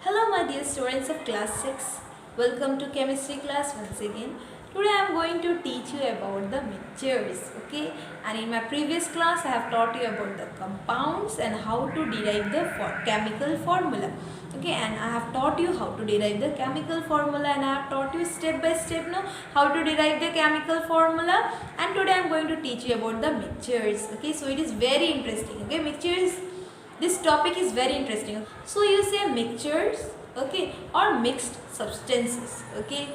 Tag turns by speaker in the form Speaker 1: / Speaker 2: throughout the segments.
Speaker 1: Hello my dear students of class 6. Welcome to chemistry class once again. Today I am going to teach you about the mixtures, okay? And in my previous class I have taught you about the compounds and how to derive the chemical formula. Okay, and I have taught you how to derive the chemical formula and I have taught you step by step now how to derive the chemical formula, and today I am going to teach you about the mixtures. Okay, so it is very interesting. Okay, mixtures, this topic is very interesting. So you say mixtures, okay, or mixed substances. Okay,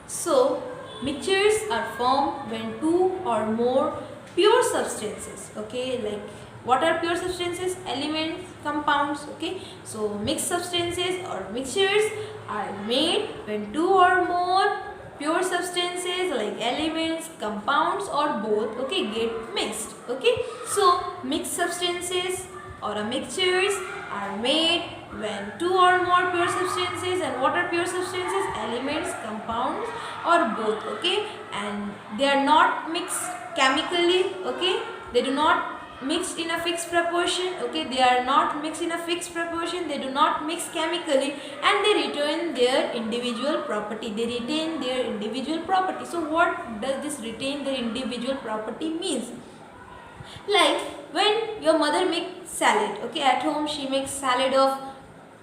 Speaker 1: so mixtures are formed when two or more pure substances, okay, like what are pure substances? Elements, compounds. Okay, so mixed substances or mixtures are made when two or more pure substances like elements, compounds or both, okay, get mixed. Okay, so mixed substances or mixtures are made when two or more pure substances, and what are pure substances? Elements, compounds or both. Okay, and they are not mixed chemically. Okay, they do not mixed in a fixed proportion. Okay, they are not mixed in a fixed proportion, they do not mix chemically, and they retain their individual property. They retain their individual property. So what does this retain their individual property means? Like when your mother makes salad, okay, at home she makes salad of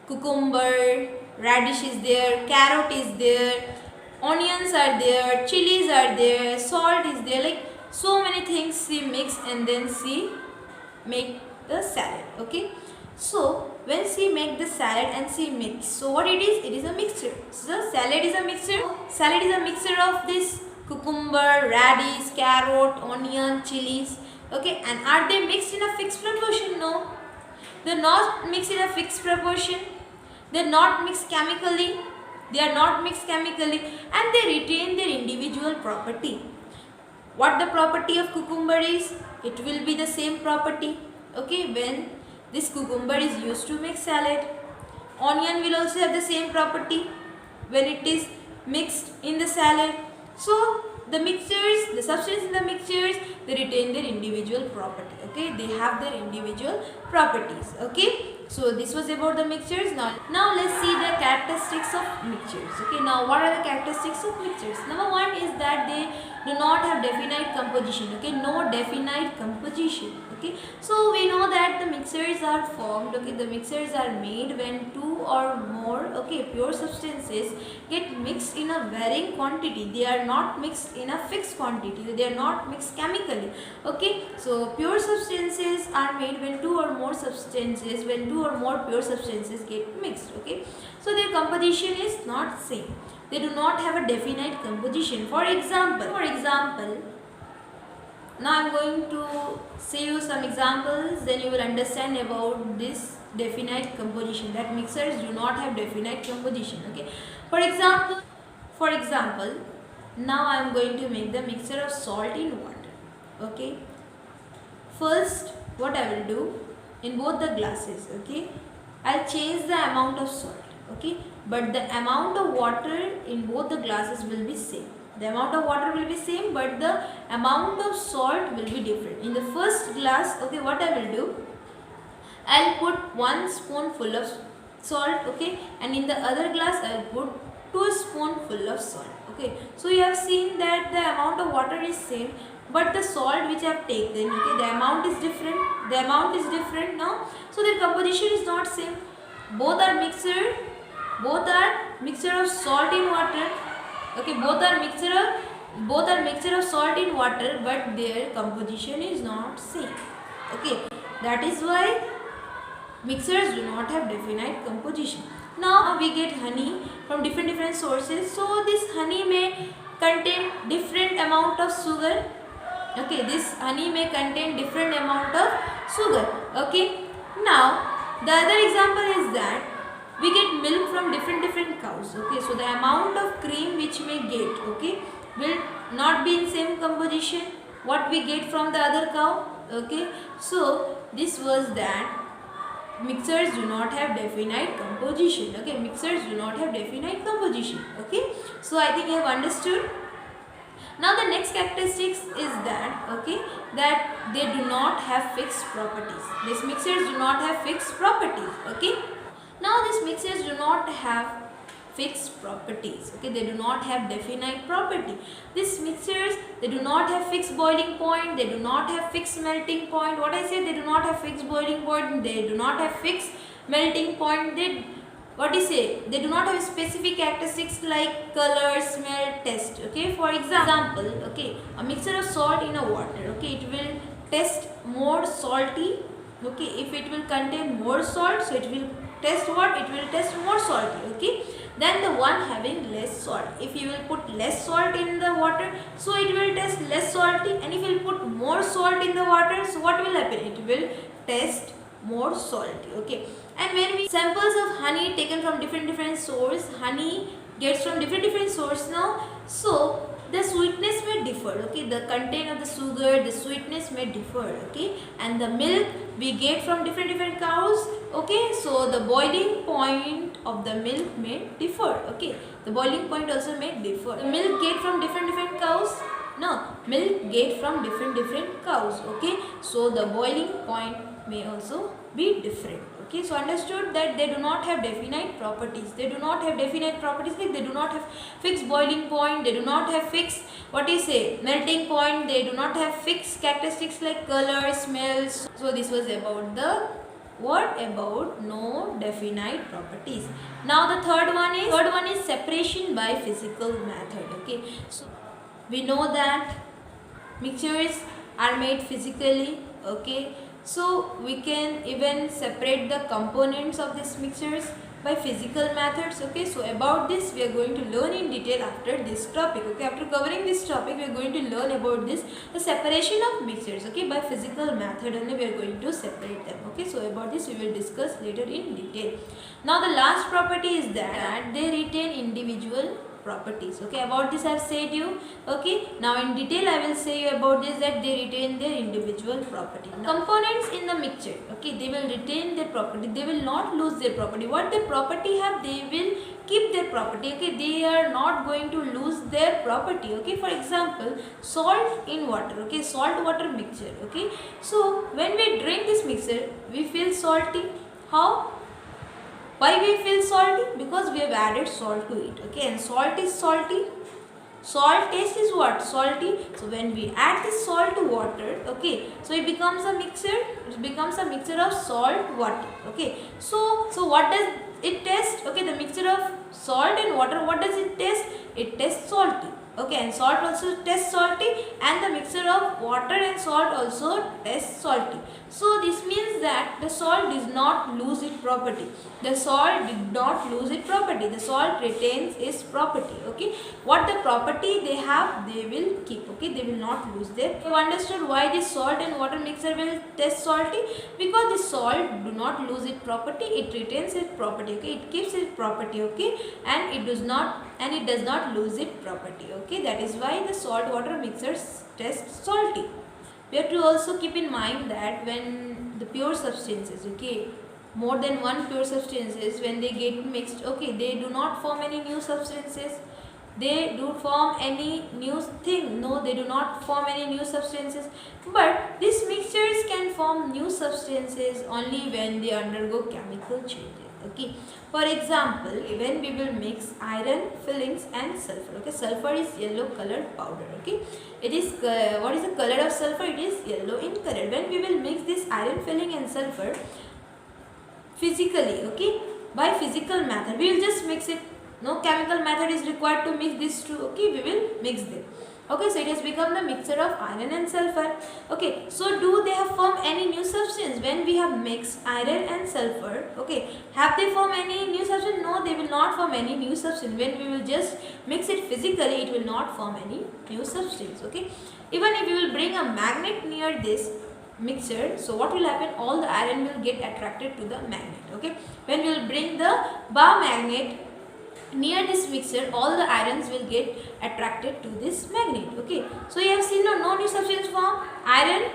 Speaker 1: cucumber, radish is there, carrot is there, onions are there, chilies are there, salt is there, like so many things she mix and then she make the salad. Okay, so when she make the salad and she mix, so what it is a mixture. So salad is a mixture. Salad is a mixture of this cucumber, radish, carrot, onion, chilies. Okay, and are they mixed in a fixed proportion? No, they are not mixed in a fixed proportion. They are not mixed chemically. They are not mixed chemically, and they retain their individual property. What the property of cucumber is? It will be the same property. Okay, when this cucumber is used to make salad. Onion will also have the same property when it is mixed in the salad. So the mixtures, the substance in the mixtures, they retain their individual property. Okay, they have their individual properties. Okay, so this was about the mixtures. Now let's see the characteristics of mixtures. Okay, now what are the characteristics of mixtures? Number one is that they do not have definite composition. Okay, no definite composition. Okay, so we know that the mixtures are formed. Okay, the mixtures are made when two or more, okay, pure substances get mixed in a varying quantity. They are not mixed in a fixed quantity. They are not mixed chemically. Okay, so pure substances are made when two or more substances, when two or more pure substances get mixed. Okay, so their composition is not same. They do not have a definite composition. For example, now I am going to say you some examples, then you will understand about this definite composition, that mixtures do not have definite composition. Okay, for example, now I am going to make the mixture of salt in water. Okay, first what I will do, in both the glasses, okay, I'll change the amount of salt. Okay, but the amount of water in both the glasses will be same. The amount of water will be same, but the amount of salt will be different. In the first glass, okay, what I will do, I'll put 1 spoonful of salt. Okay, and in the other glass I'll put 2 spoonful of salt. Okay, so you have seen that the amount of water is same, but the salt which I have taken, okay, the amount is different. The amount is different now, so their composition is not same. Both are mixture of salt in water. Okay, both are mixture of salt in water, but their composition is not same. Okay, that is why mixtures do not have definite composition. Now we get honey from different sources. So this honey may contain different amount of sugar. Okay, this honey may contain different amount of sugar. Okay, now the other example is that we get milk from different cows. Okay, so the amount of cream which we get, okay, will not be in same composition what we get from the other cow. Okay, so this was that mixtures do not have definite composition. Okay, mixtures do not have definite composition. Okay, so I think you have understood. Now the next characteristics is that, okay, that they do not have fixed properties. These mixtures do not have fixed properties. Okay, Now these mixtures do not have fixed properties, okay, they do not have definite property. These mixtures, they do not have fixed boiling point, they do not have fixed melting point. What I said, they do not have fixed boiling point, they do not have fixed melting point. They, what do you say, they do not have specific characteristics like color, smell, taste, okay. For example, okay, a mixture of salt in a water, okay, it will taste more salty, okay. If it will contain more salt, so it will taste what, it will taste more salty, okay, than the one having less salt. If you will put less salt in the water, so it will taste less salty, and if you will put more salt in the water, so what will happen, it will taste more salty, okay. And when we samples of honey taken from different source, honey gets from different source now, so the sweetness may differ, okay, the content of the sugar, the sweetness may differ, okay, and the milk we get from different cows, okay, so the boiling point of the milk may differ, okay, the boiling point also may differ. The milk get from different cows, no, milk get from different cows, okay, so the boiling point may also be different, okay. So understood that they do not have definite properties, they do not have definite properties, like they do not have fixed boiling point, they do not have fixed, what you say, melting point, they do not have fixed characteristics like color, smells. So this was about the, what about no definite properties. Now the third one is separation by physical method, okay. So we know that mixtures are made physically, okay, so we can even separate the components of these mixtures by physical methods, okay. So about this we are going to learn in detail after this topic, okay. After covering this topic we are going to learn about this, the separation of mixtures, okay, by physical method only we are going to separate them, okay. So about this we will discuss later in detail. Now the last property is that they retain individual properties, okay. About this I have said you, okay. Now in detail I will say you about this, that they retain their individual property. Now, components in the mixture, okay, they will retain their property, they will not lose their property. What their property have, they will keep their property, okay, they are not going to lose their property, okay. For example, salt in water, okay, salt water mixture, okay. So when we drink this mixture we feel salty. How? Why we feel salty? Because we have added salt to it, okay, and salt is salty. Salt taste is what? Salty. So when we add this salt to water, okay, so it becomes a mixture. It becomes a mixture of salt, water, okay. So what does it taste? Okay, the mixture of salt and water, what does it taste? It tastes salty, okay, and salt also tastes salty, and the mixture of water and salt also tastes salty. So this means that the salt does not lose its property. The salt did not lose its property. The salt retains its property, okay. What the property they have, they will keep, okay, they will not lose their. You understood why this salt and water mixture will taste salty? Because the salt do not lose its property, it retains its property, okay, it keeps its property, okay, and it does not lose its property, okay. That is why the salt water mixtures taste salty. We have to also keep in mind that when the pure substances, okay, more than one pure substances, when they get mixed, okay, they do not form any new substances, they do form any new thing, no, they do not form any new substances, but these mixtures can form new substances only when they undergo chemical changes, okay. For example, when we will mix iron fillings and sulfur, okay, sulfur is yellow colored powder, okay, it is what is the color of sulfur? It is yellow in color. When we will mix this iron filling and sulfur physically, okay, by physical method, we will just mix it, no chemical method is required to mix these two, okay, we will mix them, okay. So it has become the mixture of iron and sulfur, okay. So do they have formed any new substance when we have mixed iron and sulfur, okay? Have they formed any new substance? No, they will not form any new substance. When we will just mix it physically, it will not form any new substance, okay. Even if you will bring a magnet near this mixture, so what will happen? All the iron will get attracted to the magnet, okay. When we will bring the bar magnet near this mixture, all the irons will get attracted to this magnet, okay. So you have seen no new substance form. Iron,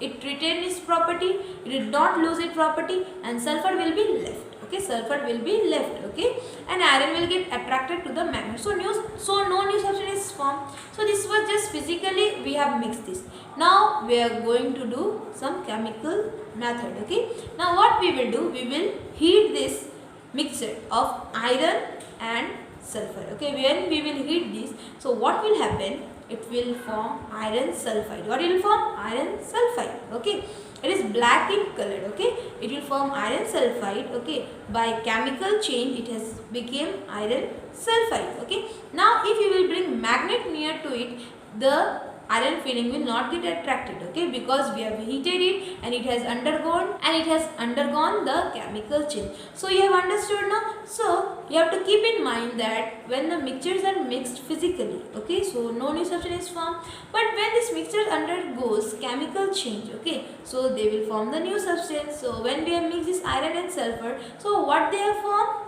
Speaker 1: it retained its property, it did not lose its property, and sulfur will be left, okay, sulfur will be left, okay, and iron will get attracted to the magnet. So no new substance is formed. So this was just physically we have mixed this. Now we are going to do some chemical method, okay. Now what we will do, we will heat this mixture of iron and sulfur. Okay, when we will heat this, so what will happen? It will form iron sulfide. What will form? Iron sulfide. Okay, it is black in color. Okay, it will form iron sulfide. Okay, by chemical change it has become iron sulfide. Okay, now if you will bring magnet near to it, the iron filling will not get attracted, okay, because we have heated it and it has undergone the chemical change. So you have understood now. So you have to keep in mind that when the mixtures are mixed physically, okay, so no new substance is formed, but when this mixture undergoes chemical change, okay, so they will form the new substance. So when we have mixed this iron and sulfur, so what they have formed?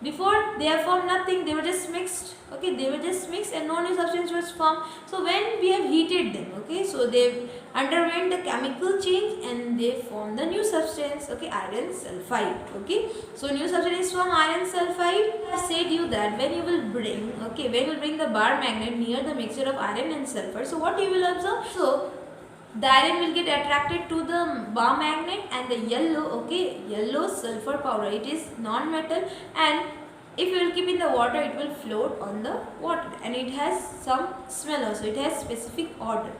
Speaker 1: Before they have formed nothing, they were just mixed. Okay, they were just mixed and no new substance was formed. So when we have heated them, okay, so they underwent the chemical change and they formed the new substance, okay, iron sulfide. Okay, so new substance is from iron sulfide. I have said you that when you will bring, okay, when you will bring the bar magnet near the mixture of iron and sulfur, so what you will observe? So the iron will get attracted to the bar magnet and the yellow, okay, yellow sulfur powder, it is non-metal, and if you will keep in the water, it will float on the water and it has some smell also, it has specific odor.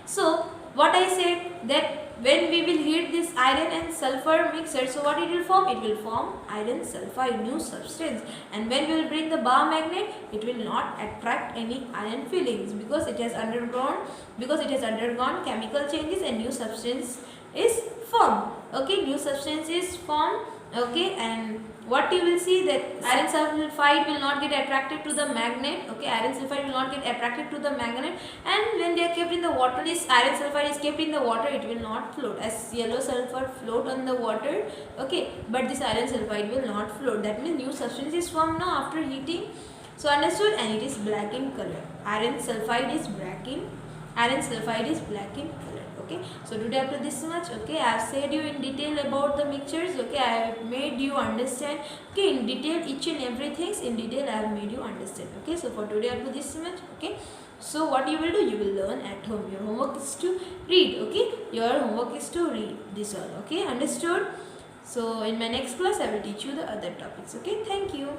Speaker 1: So what I said, that when we will heat this iron and sulfur mixture, so what it will form? It will form iron sulfide, new substance, and when we will bring the bar magnet, it will not attract any iron fillings because it has undergone chemical changes and new substance is formed. Okay, new substance is formed. Okay, and what you will see, that iron sulfide will not get attracted to the magnet. Okay, iron sulfide will not get attracted to the magnet, and when they are kept in the water, this iron sulfide is kept in the water, it will not float, as yellow sulfur float on the water. Okay, but this iron sulfide will not float. That means new substance is formed now after heating. So understood, and it is black in color. Iron sulfide is black in color. Okay, so today up to this much. Okay, I have said you in detail about the mixtures. Okay, I have made you understand, okay, in detail each and everything in detail I have made you understand. Okay, so for today up to this much. Okay, so what you will do, you will learn at home. Your homework is to read. Okay, your homework is to read this all. Okay, understood. So in my next class I will teach you the other topics. Okay, thank you.